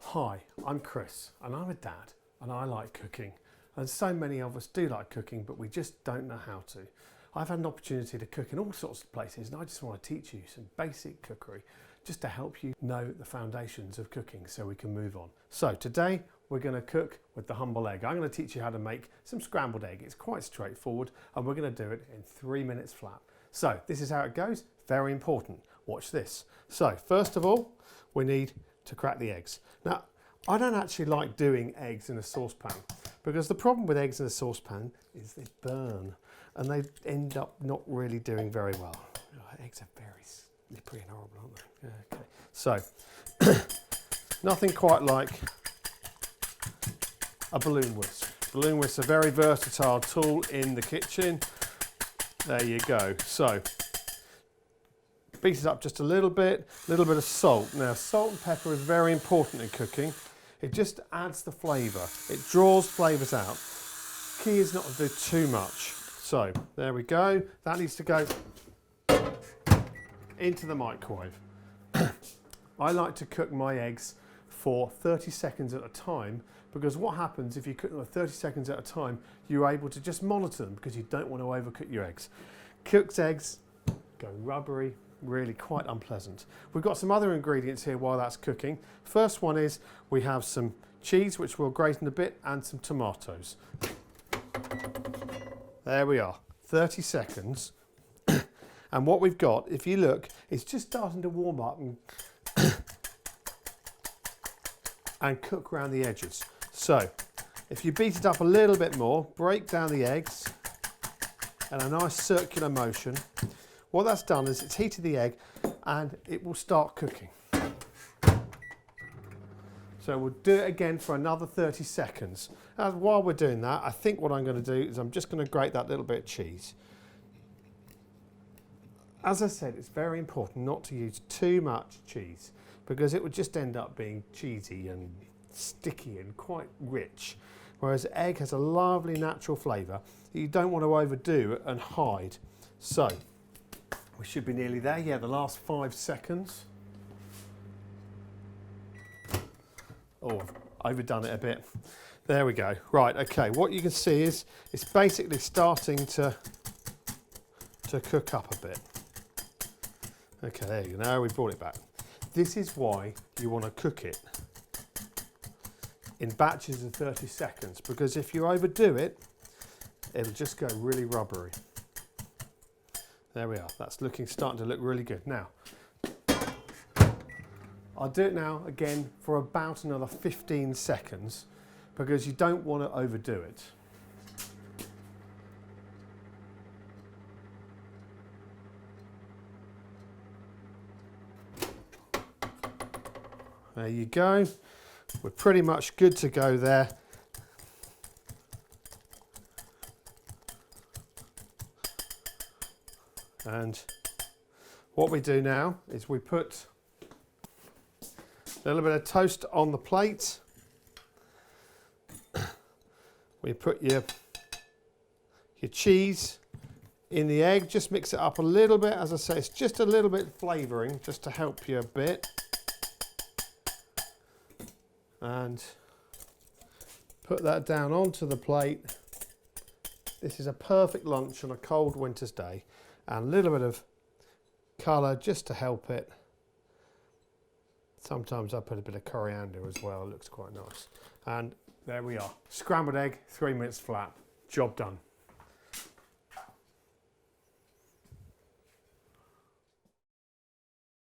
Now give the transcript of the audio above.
Hi, I'm Chris and I'm a dad and I like cooking, and so many of us do like cooking, but we just don't know how to. I've had an opportunity to cook in all sorts of places and I just want to teach you some basic cookery just to help you know the foundations of cooking so we can move on. So today we're going to cook with the humble egg. I'm going to teach you how to make some scrambled egg. It's quite straightforward and we're going to do it in 3 minutes flat. So this is how it goes. Very important. Watch this. So first of all, we need to crack the eggs. Now, I don't actually like doing eggs in a saucepan because the problem with eggs in a saucepan is they burn and they end up not really doing very well. Eggs are very slippery and horrible, aren't they? Yeah, okay. So, nothing quite like a balloon whisk. Balloon whisks are a very versatile tool in the kitchen. There you go. So, beat it up just a little bit of salt. Now, salt and pepper is very important in cooking. It just adds the flavour. It draws flavours out. Key is not to do too much. So, there we go. That needs to go into the microwave. I like to cook my eggs for 30 seconds at a time because what happens if you cook them for 30 seconds at a time, you're able to just monitor them because you don't want to overcook your eggs. Cooked eggs go rubbery, really quite unpleasant. We've got some other ingredients here while that's cooking. First one is we have some cheese, which we'll grate in a bit, and some tomatoes. There we are, 30 seconds. And what we've got, if you look, it's just starting to warm up and cook around the edges. So if you beat it up a little bit more, break down the eggs in a nice circular motion. What that's done is it's heated the egg and it will start cooking. So we'll do it again for another 30 seconds. And while we're doing that, I think what I'm going to do is I'm just going to grate that little bit of cheese. As I said, it's very important not to use too much cheese because it would just end up being cheesy and sticky and quite rich. Whereas egg has a lovely natural flavour that you don't want to overdo and hide. So we should be nearly there. Yeah, the last 5 seconds. Oh, I've overdone it a bit. There we go. Right, okay, what you can see is it's basically starting to cook up a bit. Okay, there you go. Now we've brought it back. This is why you want to cook it in batches of 30 seconds, because if you overdo it, it'll just go really rubbery. There we are. That's starting to look really good. Now, I'll do it now again for about another 15 seconds because you don't want to overdo it. There you go. We're pretty much good to go there. And what we do now is we put a little bit of toast on the plate. We put your cheese in the egg. Just mix it up a little bit. As I say, it's just a little bit flavouring just to help you a bit. And put that down onto the plate. This is a perfect lunch on a cold winter's day. And a little bit of colour just to help it. Sometimes I put a bit of coriander as well, it looks quite nice. And there we are. Scrambled egg, 3 minutes flat. Job done.